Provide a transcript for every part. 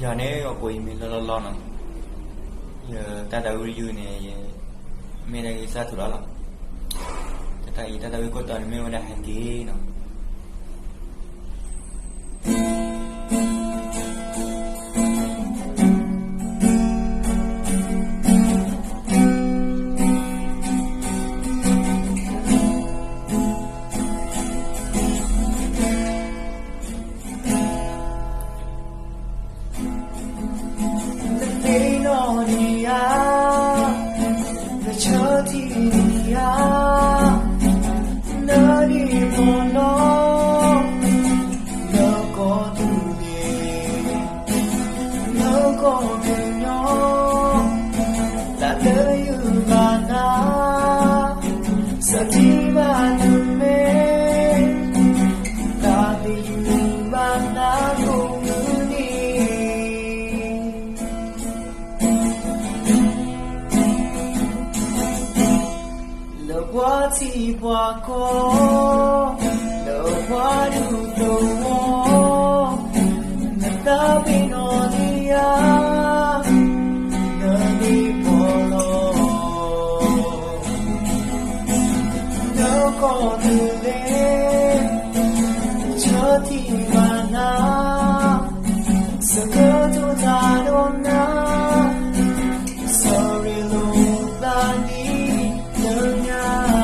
giờ này có quỷ mình lo nè giờ ta đâu review này mình đang ra thủ đó là tại ta đâu có toàn mình đang hành kỹ nè Thì qua có đâu qua đủ đâu người ta bên nó đi nơi đi bỏ lo đâu có từ đến chờ thì mà na sợ cơ tu ta đâu na sorry luôn ta đi đâu nha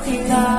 khi nào